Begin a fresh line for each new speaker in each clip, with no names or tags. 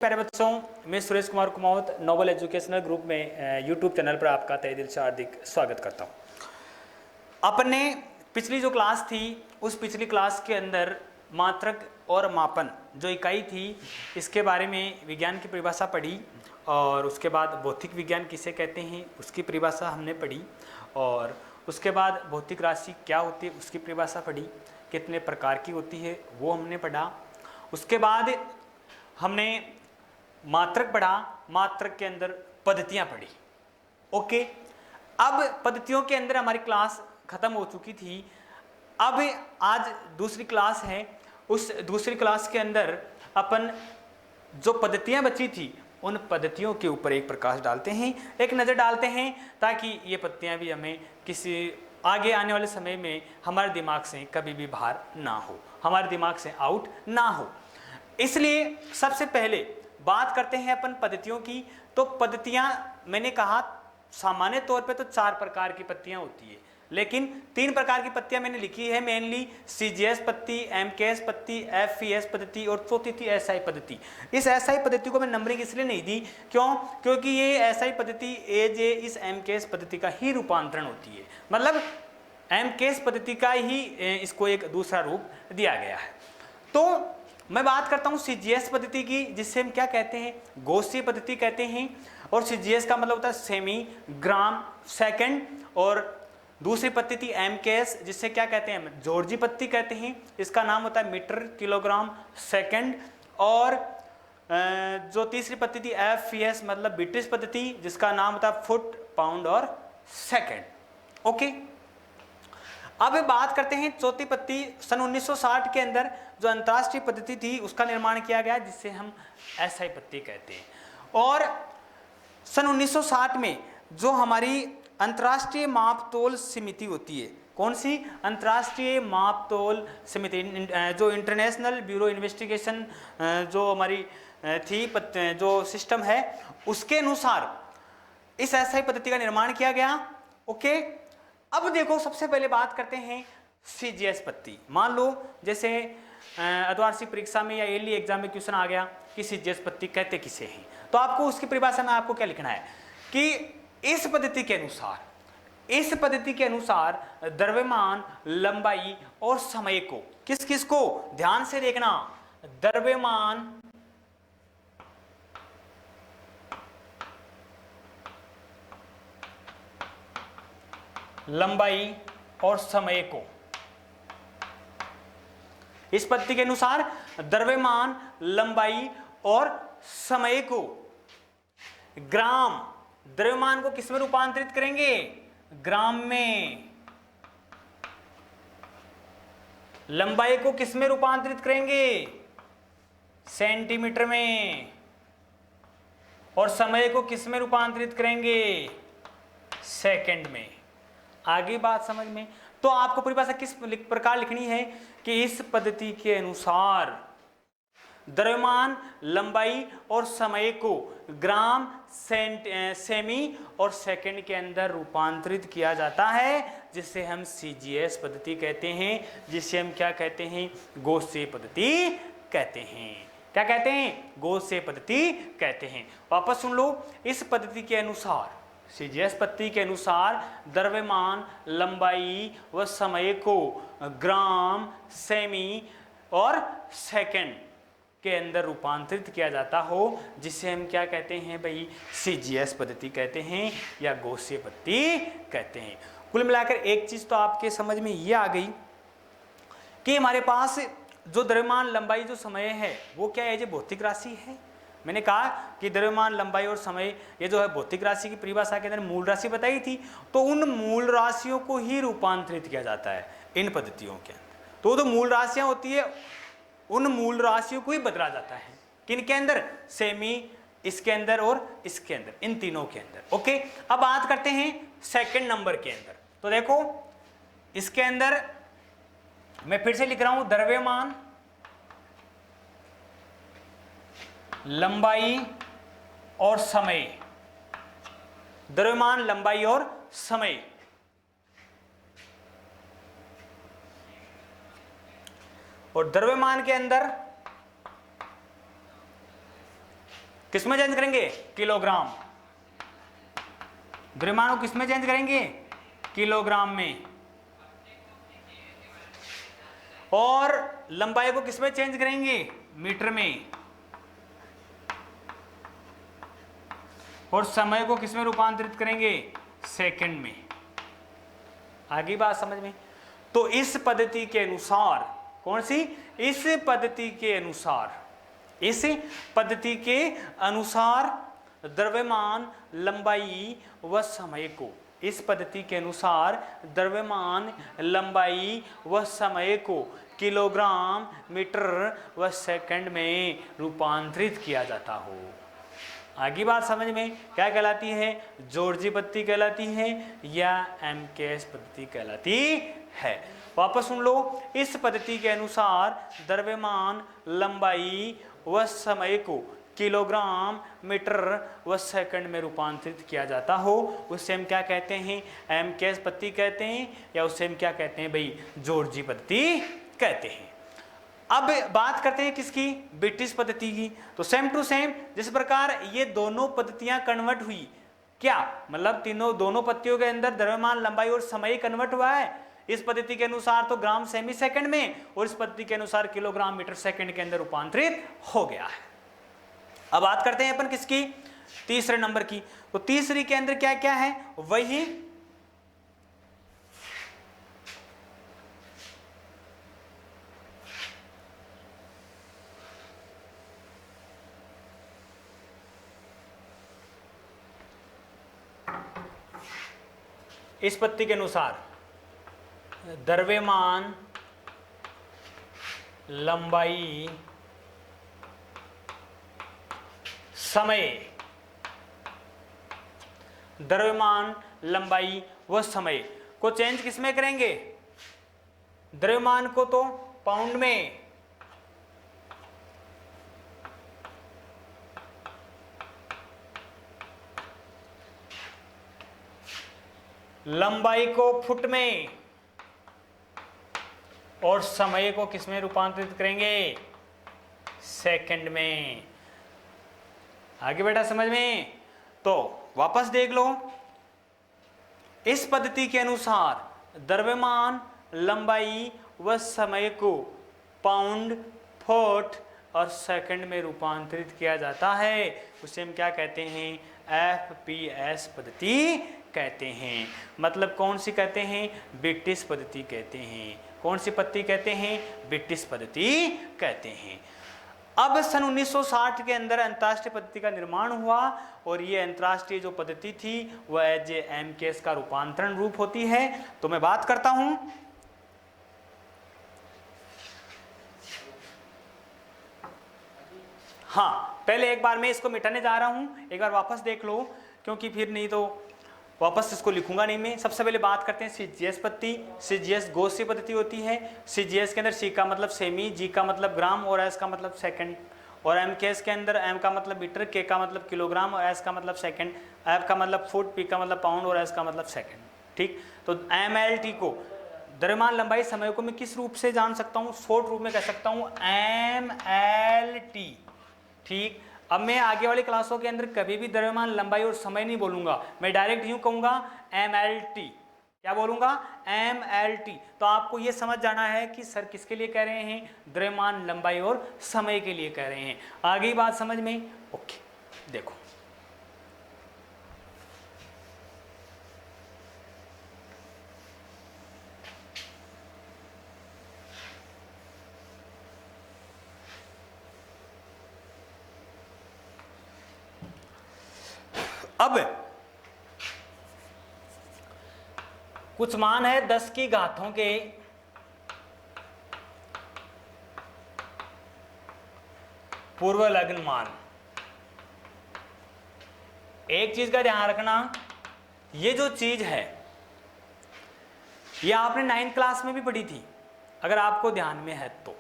प्यारे बच्चों, मैं Suresh Kumar Kumawat Noble Educational Group में यूट्यूब चैनल पर आपका तहे दिल से हार्दिक स्वागत करता हूं। अपन ने पिछली जो क्लास थी उस पिछली क्लास के अंदर मात्रक और मापन जो इकाई थी इसके बारे में विज्ञान की परिभाषा पढ़ी और उसके बाद भौतिक विज्ञान किसे कहते हैं उसकी परिभाषा हमने पढ़ी और उसके बाद भौतिक राशि क्या होती है उसकी परिभाषा पढ़ी, कितने प्रकार की होती है वो हमने पढ़ा। उसके बाद हमने मात्रक पढ़ा, मात्रक के अंदर पद्धतियां पढ़ी। ओके, अब पद्धतियों के अंदर हमारी क्लास खत्म हो चुकी थी। अब आज दूसरी क्लास है, उस दूसरी क्लास के अंदर अपन जो पद्धतियां बची थी उन पद्धतियों के ऊपर एक प्रकाश डालते हैं, एक नज़र डालते हैं, ताकि ये पद्धतियां भी हमें किसी आगे आने वाले समय में हमारे दिमाग से कभी भी बाहर ना हो, हमारे दिमाग से आउट ना हो। इसलिए सबसे पहले बात करते हैं अपन पद्धतियों की। तो पद्धतियां मैंने कहा सामान्य तौर पे तो 4 प्रकार की पद्धतियां होती है, लेकिन 3 प्रकार की पद्धतियां मैंने लिखी है मेनली, सीजीएस पद्धति, एमकेएस पद्धति, एफईएस पद्धति और चौथी थी एसआई पद्धति। इस एसआई पद्धति को मैं नंबरिंग इसलिए नहीं दी, क्योंकि ये एसआई पद्धति एज ए इस एमकेएस पद्धति का ही रूपांतरण होती है, मतलब एमकेएस पद्धति का ही इसको एक दूसरा रूप दिया गया है। तो मैं बात करता हूं सीजीएस पद्धति की, जिससे हम क्या कहते हैं, गॉसीय पद्धति कहते हैं। और सीजीएस का मतलब होता है सेमी, ग्राम, सेकंड। और दूसरी पद्धति एमकेएस, जिससे क्या कहते हैं, जॉर्जी पद्धति कहते हैं। इसका नाम होता है मीटर, किलोग्राम, सेकंड। और जो तीसरी पद्धति एफईएस मतलब ब्रिटिश पद्धति, जिसका नाम होता है फुट, पाउंड और सेकंड। ओके, अब बात करते हैं चौथी पद्धति। सन 1960 के अंदर जो अंतर्राष्ट्रीय पद्धति थी उसका निर्माण किया गया, जिससे हम एसआई पद्धति कहते हैं। और सन 1960 में जो हमारी अंतर्राष्ट्रीय मापतोल समिति होती है, कौन सी अंतर्राष्ट्रीय मापतोल समिति, जो इंटरनेशनल ब्यूरो इन्वेस्टिगेशन जो हमारी थी जो सिस्टम है, उसके अनुसार इस एसआई पद्धति का निर्माण किया गया। ओके, अब देखो सबसे पहले बात करते हैं सीजीएस पद्धति। मान लो जैसे अर्धवार्षिक परीक्षा में या ईयरली एग्जाम में क्वेश्चन आ गया कि सीजीएस पद्धति कहते किसे हैं, तो आपको उसकी परिभाषा में आपको क्या लिखना है कि इस पद्धति के अनुसार द्रव्यमान, लंबाई और समय को, किस किस को ध्यान से देखना, द्रव्यमान, लंबाई और समय को, इस पद्धति के अनुसार द्रव्यमान, लंबाई और समय को ग्राम, द्रव्यमान को किस में रूपांतरित करेंगे, ग्राम में, लंबाई को किस में रूपांतरित करेंगे, सेंटीमीटर में, और समय को किस में रूपांतरित करेंगे, सेकंड में। आगे बात समझ में? तो आपको परिभाषा किस प्रकार लिखनी है कि इस पद्धति के अनुसार द्रव्यमान, लंबाई और समय को ग्राम, सेमी और सेकंड के अंदर रूपांतरित किया जाता है, जिसे हम सीजीएस पद्धति कहते हैं, जिसे हम क्या कहते हैं, गॉसीय पद्धति कहते हैं। क्या कहते हैं, गॉसीय पद्धति कहते हैं। वापस सुन लो, इस पद्धति के अनुसार, सीजीएस पद्धति के अनुसार द्रव्यमान, लंबाई व समय को ग्राम, सेमी और सेकंड के अंदर रूपांतरित किया जाता हो, जिसे हम क्या कहते हैं भाई, सीजीएस पद्धति कहते हैं या गॉसीय पद्धति कहते हैं। कुल मिलाकर एक चीज तो आपके समझ में ये आ गई कि हमारे पास जो द्रव्यमान, लंबाई, जो समय है वो क्या है, ये भौतिक राशि है। मैंने कहा कि द्रव्यमान, लंबाई और समय ये जो है भौतिक राशि की परिभाषा के अंदर मूल राशि बताई थी, तो उन मूल राशियों को ही रूपांतरित किया जाता है इन पद्धतियों के अंदर। तो मूल राशियां होती है, उन मूल राशियों को ही बदला जाता है, किन के अंदर, सेमी, इसके अंदर और इसके अंदर, इन तीनों के अंदर। ओके, अब बात करते हैं सेकंड नंबर के अंदर। तो देखो इसके अंदर मैं फिर से लिख रहा हूं, द्रव्यमान, लंबाई और समय, द्रव्यमान, लंबाई और समय। और द्रव्यमान के अंदर किसमें चेंज करेंगे? किलोग्राम। द्रव्यमान को किसमें चेंज करेंगे? किलोग्राम में। और लंबाई को किसमें चेंज करेंगे? मीटर में। और समय को किसमें रूपांतरित करेंगे? सेकंड में। आगे बात समझ में? तो इस पद्धति के अनुसार, कौन सी? इस पद्धति के अनुसार, इस पद्धति के अनुसार द्रव्यमान, लंबाई व समय को, इस पद्धति के अनुसार द्रव्यमान, लंबाई व समय को किलोग्राम, मीटर व सेकंड में रूपांतरित किया जाता हो। आगे बात समझ में? क्या कहलाती है? जॉर्जी पद्धति कहलाती है या एमकेएस पद्धति कहलाती है? वापस सुन लो। इस पद्धति के अनुसार द्रव्यमान, लंबाई व समय को किलोग्राम, मीटर व सेकंड में रूपांतरित किया जाता हो, उससे हम क्या कहते हैं? एमकेएस पद्धति कहते हैं, या उससे हम क्या कहते हैं भाई? जॉर्जी पद्धति कहते हैं। अब बात करते हैं किसकी? ब्रिटिश पद्धति की। तो सेम टू सेम जिस प्रकार ये दोनों पद्धतियां कन्वर्ट हुई, क्या मतलब दोनों पद्धतियों के अंदर द्रव्यमान, लंबाई और समय कन्वर्ट हुआ है। इस पद्धति के अनुसार तो ग्राम सेमी सेकंड में, और इस पद्धति के अनुसार किलोग्राम, मीटर सेकंड के अंदर रूपांतरित हो गया है। अब बात करते हैं अपन किसकी? तीसरे नंबर की। तो तीसरी के अंदर क्या क्या है? वही इस पद्धति के अनुसार द्रव्यमान, लंबाई, समय, द्रव्यमान, लंबाई व समय को चेंज किसमें करेंगे? द्रव्यमान को तो पाउंड में, लंबाई को फुट में, और समय को किसमें रूपांतरित करेंगे? सेकंड में। आगे बेटा समझ में? तो वापस देख लो। इस पद्धति के अनुसार द्रव्यमान, लंबाई व समय को पाउंड, फुट और सेकंड में रूपांतरित किया जाता है, उसे हम क्या कहते हैं? एफपीएस पद्धति कहते हैं। मतलब कौन सी कहते हैं? ब्रिटिश पद्धति कहते हैं। कौन सी पद्धति कहते हैं? ब्रिटिश पद्धति कहते हैं। अब सन 1960 के अंदर अंतर्राष्ट्रीय पद्धति का निर्माण हुआ, और ये अंतर्राष्ट्रीय जो पद्धति थी वह एज एमकेएस का रूपांतरण रूप होती है। तो मैं बात करता हूं, हाँ पहले एक बार मैं इसको मिटाने जा रहा हूं, एक बार वापस देख लो, क्योंकि फिर नहीं तो वापस इसको लिखूंगा नहीं मैं। सबसे पहले बात करते हैं सीजीएस पद्धति। सीजीएस गौसीय पद्धति होती है। सीजीएस के अंदर सी का मतलब सेमी, जी का मतलब ग्राम और एस का मतलब सेकंड, और एमकेएस के अंदर एम का मतलब मीटर, के का मतलब किलोग्राम और एस का मतलब सेकंड, एफ का मतलब फुट, पी का मतलब पाउंड और एस का मतलब सेकंड। ठीक, तो एमएलटी को, द्रव्यमान, लंबाई, समय को मैं किस रूप से जान सकता हूँ? शॉर्ट रूप में कह सकता हूँ एमएलटी। ठीक, अब मैं आगे वाली क्लासों के अंदर कभी भी द्रव्यमान, लंबाई और समय नहीं बोलूंगा, मैं डायरेक्ट यूं कहूंगा एमएलटी। क्या बोलूंगा? एमएलटी। तो आपको यह समझ जाना है कि सर किसके लिए कह रहे हैं? द्रव्यमान, लंबाई और समय के लिए कह रहे हैं। आगे बात समझ में? ओके, देखो अब कुछ मान है 10 की घातों के पूर्व लग्न मान। एक चीज का ध्यान रखना, ये जो चीज है ये आपने 9th क्लास में भी पढ़ी थी, अगर आपको ध्यान में है तो।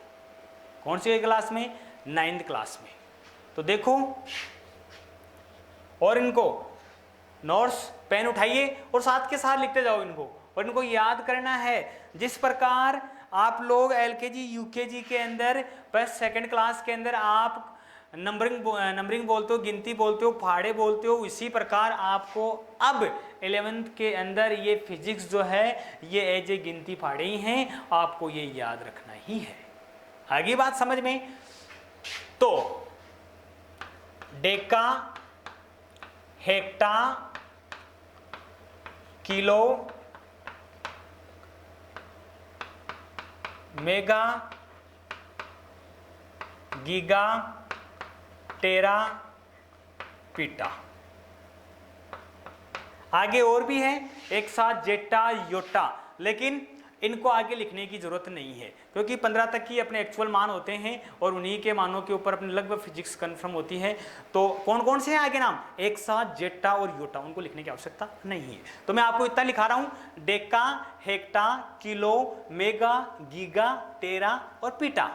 कौन सी क्लास में? 9th क्लास में। तो देखो, और इनको नोट्स पेन उठाइए और साथ के साथ लिखते जाओ इनको, और इनको याद करना है। जिस प्रकार आप लोग एलकेजी यूकेजी के अंदर, बस 2nd क्लास के अंदर आप नंबरिंग बोलते हो, गिनती बोलते हो, पहाड़े बोलते हो, इसी प्रकार आपको अब 11th के अंदर ये फिजिक्स जो है ये एज ए गिनती पहाड़े ही हैं, आपको ये याद रखना ही है। आगे बात समझ में? तो deca, hecta, kilo, mega, giga, tera, peta. आगे और भी है, एक साथ जेटा, योटा, लेकिन इनको आगे लिखने की जरूरत नहीं है क्योंकि 15 तक की अपने एक्चुअल मान होते हैं और उन्हीं के मानों के ऊपर अपने लगभग फिजिक्स कंफर्म होती है। तो कौन कौन से हैं आगे नाम? एक साथ, जेटा और योटा, उनको लिखने की आवश्यकता नहीं है। तो मैं आपको इतना लिखा रहा हूं, deca, hecta, kilo, mega, giga, tera और पीटा।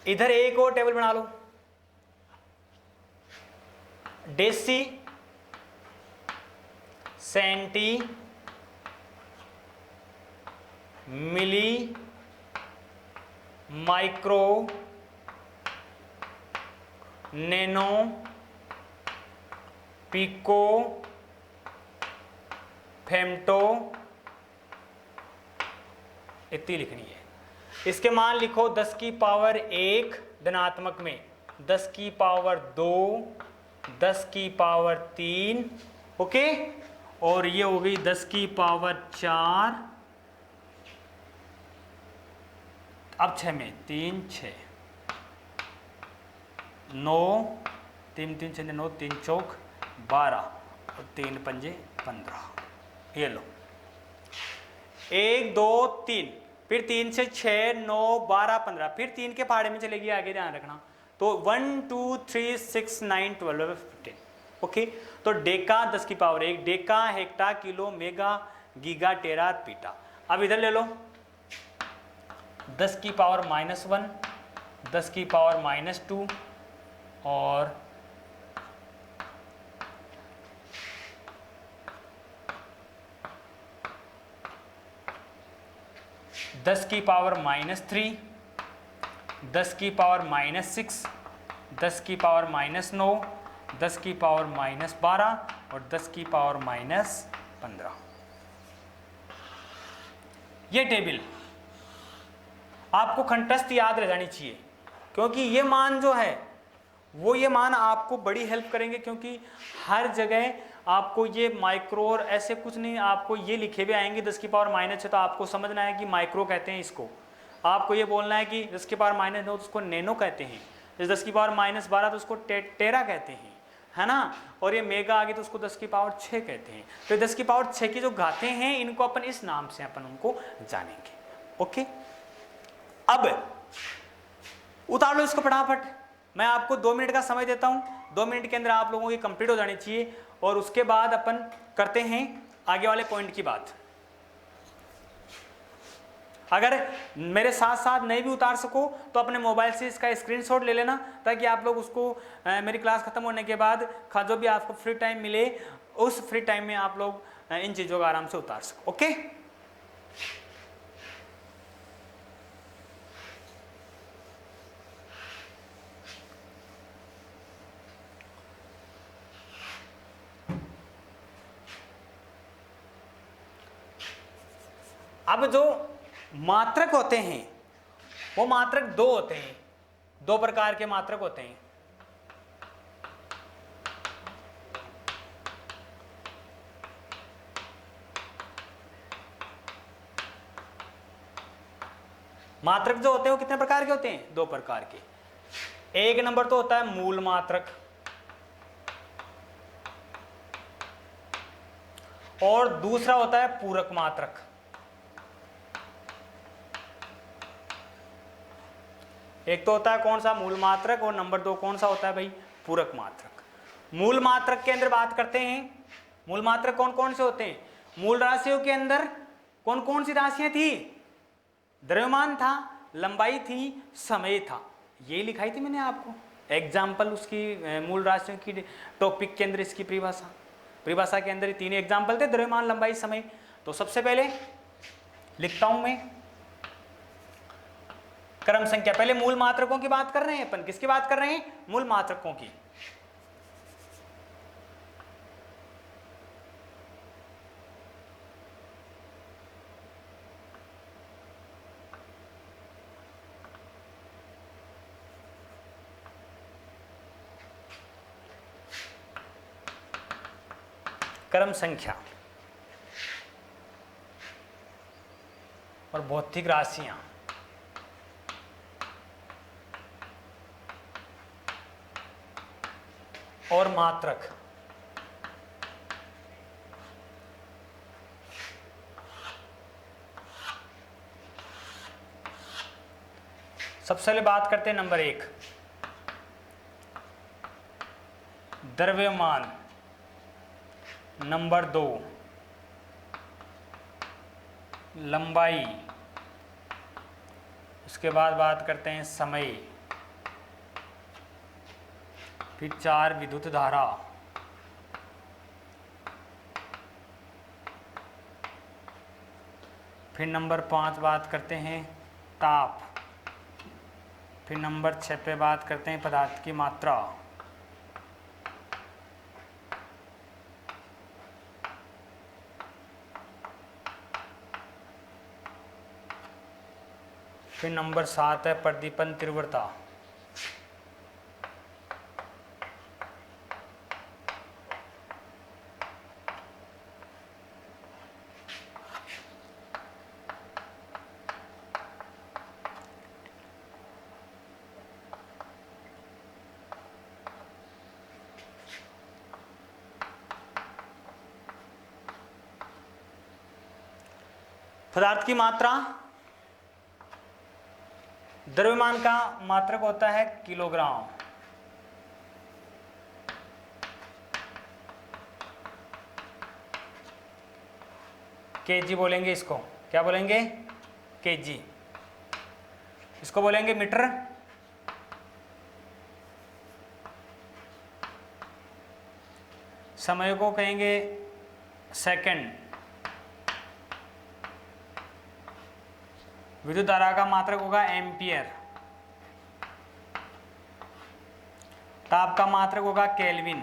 इधर एक और टेबल बना लो, deci, centi, milli, micro, nano, pico, femto, इतनी लिखनी है। इसके मान लिखो 10 की पावर 1 धनात्मक में, 10 की पावर 2, 10 की पावर 3, ओके, और ये हो गई 10 की पावर 4, अब 6 में 3 6 9, 3 3 6 9, 3 चौक 12 और 3 पंजे 15। ये लो 1 2 3, फिर 3 से 6 9 12 15, फिर 3 के पहाड़े में चलेगी आगे, ध्यान रखना। तो 1 2 3 6 9 12 15, ओके। तो डेका 10 की power 1, deca, hecta, kilo, mega, giga, tera, peta. अब इधर ले लो 10 की पावर -1, 10 की पावर -2 और 10 की पावर -3, 10 की पावर -6, 10 की पावर -9, 10 की पावर -12 और 10 की पावर -15। ये टेबल आपको कंठस्थ याद रह जानी चाहिए क्योंकि ये मान जो है वो ये मान आपको बड़ी हेल्प करेंगे, क्योंकि हर जगह आपको ये माइक्रो और ऐसे कुछ नहीं, आपको ये लिखे हुए आएंगे 10 की पावर -6, तो आपको समझना है कि माइक्रो कहते हैं इसको। आपको ये बोलना है कि 10 की पावर -9 तो उसको नैनो कहते हैं, 10 की पावर -12 तो उसको टेरा कहते हैं, है ना, और ये मेगा आ गई तो उसको 10 की पावर 6 कहते हैं। तो 10 की पावर 6 की जो गाते हैं इनको अपन इस नाम से अपन उनको जानेंगे, ओके। अब उतार लो इसको फटाफट, मैं आपको 2 मिनट का समय देता हूं, 2 मिनट के अंदर आप लोगों की कंप्लीट हो जानी चाहिए और उसके बाद अपन करते हैं आगे वाले पॉइंट की बात। अगर मेरे साथ साथ नहीं भी उतार सको तो अपने मोबाइल से इसका स्क्रीनशॉट ले लेना ताकि आप लोग उसको मेरी क्लास खत्म होने के बाद जो भी आपको फ्री टाइम मिले उस फ्री टाइम में आप लोग इन चीजों का आराम से उतार सको, ओके। अब जो मात्रक होते हैं वो मात्रक 2 होते हैं, 2 प्रकार के मात्रक होते हैं। मात्रक जो होते हैं वो कितने प्रकार के होते हैं? 2 प्रकार के। एक नंबर तो होता है मूल मात्रक और दूसरा होता है पूरक मात्रक। एक तो होता है कौन सा? मूल मात्रक, और नंबर 2 कौन सा होता है भाई? पूरक मात्रक। मूल मात्रक के अंदर बात करते हैं, मूल मात्रक कौन कौन से होते हैं? मूल राशियों के अंदर कौन कौन सी राशियां थी? द्रव्यमान था, लंबाई थी, समय था, ये लिखाई थी मैंने आपको एग्जाम्पल उसकी मूल राशियों की टॉपिक के अंदर इसकी परिभाषा के अंदर 3 एग्जाम्पल थे, द्रव्यमान, लंबाई, समय। तो सबसे पहले लिखता हूं मैं क्रम संख्या। पहले मूल मात्रकों की बात कर रहे हैं अपन, किसकी बात कर रहे हैं? मूल मात्रकों की। क्रम संख्या और भौतिक राशियां और मात्रक। सबसे पहले बात करते हैं नंबर 1, द्रव्यमान। नंबर 2, लंबाई। उसके बाद बात करते हैं समय। फिर 4, विद्युत धारा। फिर नंबर 5 बात करते हैं ताप। फिर नंबर 6 पे बात करते हैं पदार्थ की मात्रा। फिर नंबर 7 है प्रदीपन तीव्रता। पदार्थ की मात्रा, द्रव्यमान का मात्रक होता है किलोग्राम। केजी बोलेंगे इसको, क्या बोलेंगे? केजी। इसको बोलेंगे मीटर। समय को कहेंगे सेकंड। विद्युत धारा का मात्रक होगा एम्पियर। ताप का मात्रक होगा केल्विन,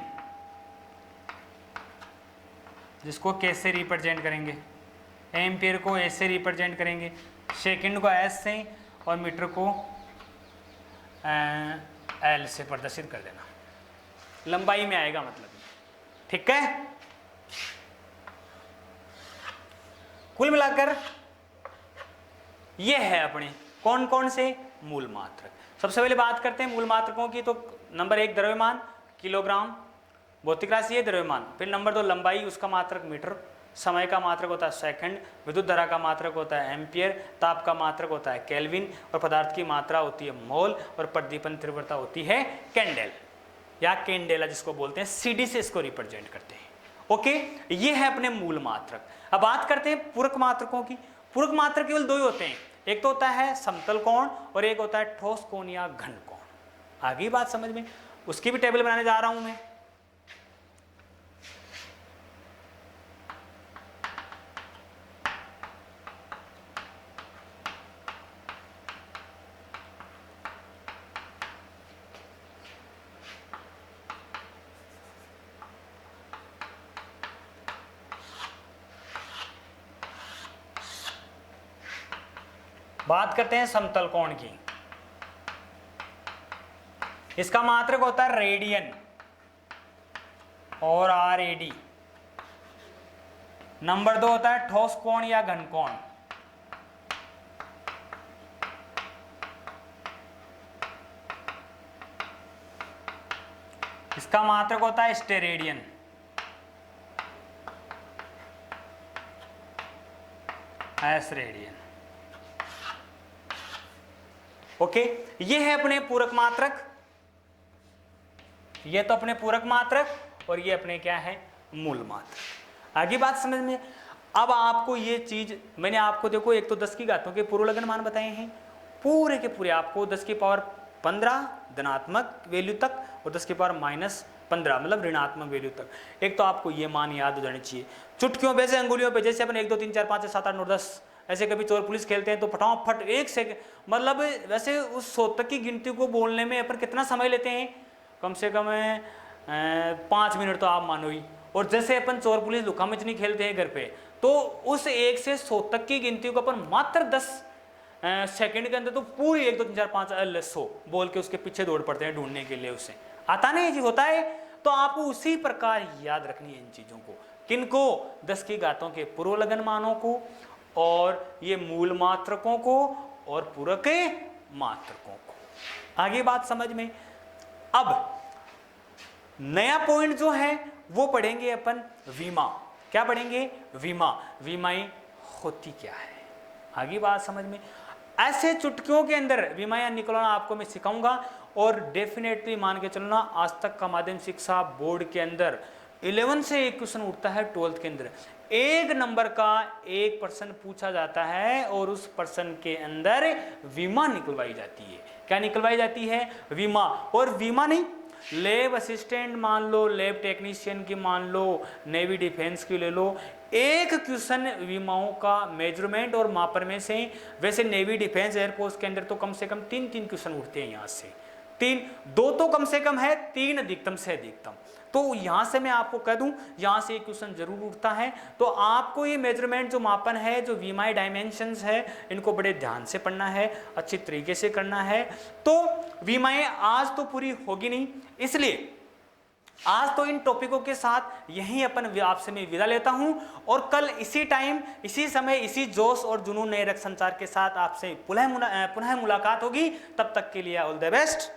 जिसको के से रिप्रेजेंट करेंगे। एम्पियर को ए से रिप्रेजेंट करेंगे, सेकंड को एस से और मीटर को एल से प्रदर्शित कर देना। लंबाई में आएगा मतलब, ठीक है। कुल मिलाकर ये है अपने कौन कौन से मूल मात्रक। सबसे पहले बात करते हैं मूल मात्रकों की। तो नंबर 1 द्रव्यमान, किलोग्राम, भौतिक राशि है द्रव्यमान। फिर नंबर 2 लंबाई, उसका मात्रक मीटर। समय का मात्रक होता है सेकंड। विद्युत धारा का मात्रक होता है एम्पियर। ताप का मात्रक होता है केल्विन। और पदार्थ की मात्रा होती है मोल। और प्रदीपन तीव्रता होती है कैंडेल या कैंडेला, जिसको बोलते हैं। सीडी से इसको रिप्रेजेंट करते हैं। ओके, ये है अपने मूल मात्रक। अब बात करते हैं पूरक मात्रकों की। पूरक मात्रक केवल 2 ही होते हैं, एक तो होता है समतल कोण और एक होता है ठोस कोण या घन कोण। आगे बात समझ में, उसकी भी टेबल बनाने जा रहा हूं मैं। बात करते हैं समतल कोण की। इसका मात्रक होता है रेडियन और RAD। नंबर 2 होता है ठोस कोण या घन कोण। इसका मात्रक होता है स्टेरेडियन। S radian. ओके, ये है अपने पूरक मात्रक। ये तो अपने पूरक मात्रक और ये अपने क्या है? मूल मात्रक। आगे बात समझ में। अब आपको ये चीज मैंने आपको देखो, एक तो 10 की घातों के पूर्वलग्न मान बताए हैं, पूरे के पूरे आपको 10 की पावर 15 धनात्मक वैल्यू तक और 10 की पावर -15 मतलब ऋणात्मक वैल्यू तक। एक तो आपको ये मान याद हो जाने चाहिए। चुटकियों पे से, अंगुलियों पे, जैसे अपन 1 2 3 4 5 6 7 8 9 10 ऐसे कभी चोर पुलिस खेलते हैं तो फटाफट 1 सेकंड, मतलब वैसे उस 100 तक की गिनती को बोलने में अपन कितना समय लेते हैं, कम से कम 5 मिनट तो आप मानो ही। और जैसे अपन चोर पुलिस लुका मिचनी खेलते हैं घर पे, तो उस 1 से 100 तक की गिनती को अपन मात्र 10 सेकंड के अंदर तो पूरी 1 2 3 4 5 100 बोल के उसके पीछे दौड़ पड़ते हैं ढूंढने के लिए। उससे आता नहीं जी, होता है। तो आपको उसी प्रकार याद रखनी है इन चीजों को। किनको? 10 की घातों के पूर्वलग्न मानों को, और ये मूल मात्रकों को, और पूरक मात्रकों को। आगे बात समझ में। अब नया पॉइंट जो है वो पढ़ेंगे अपन विमा। क्या पढ़ेंगे? विमा। विमाएं होती क्या है, आगे बात समझ में। ऐसे चुटकियों के अंदर विमाएं निकलना आपको मैं सिखाऊंगा, और डेफिनेटली मान के चलना आज तक का माध्यम शिक्षा बोर्ड के अंदर 11 से एक क्वेश्चन उठता है, 12th के अंदर 1 नंबर का 1 प्रश्न पूछा जाता है, और उस प्रश्न के अंदर विमा निकलवाई जाती है। क्या निकलवाई जाती है? विमा। और विमा नहीं, लैब असिस्टेंट मान लो, लैब टेक्नीशियन की मान लो, नेवी डिफेंस की ले लो, एक क्वेश्चन विमाओं का मेजरमेंट और मापन में से। वैसे नेवी डिफेंस एयरफोर्स के अंदर तो कम से कम 3 क्वेश्चन उठते हैं यहाँ से, 2 तो कम से कम है, 3 अधिकतम से अधिकतम। तो यहाँ से मैं आपको कह दूं, यहाँ से एक क्वेश्चन जरूर उठता है। तो आपको ये मेजरमेंट जो मापन है, जो विमाई डायमेंशंस है, इनको बड़े ध्यान से पढ़ना है, अच्छी तरीके से करना है। तो विमाएं आज तो पूरी होगी नहीं, इसलिए आज तो इन टॉपिकों के साथ यहीं अपन आपसे मैं विदा लेता हूं, और कल इसी टाइम, इसी समय, इसी जोश और जुनून नए रक्त संचार के साथ आपसे पुनः मुलाकात होगी। तब तक के लिए ऑल द बेस्ट।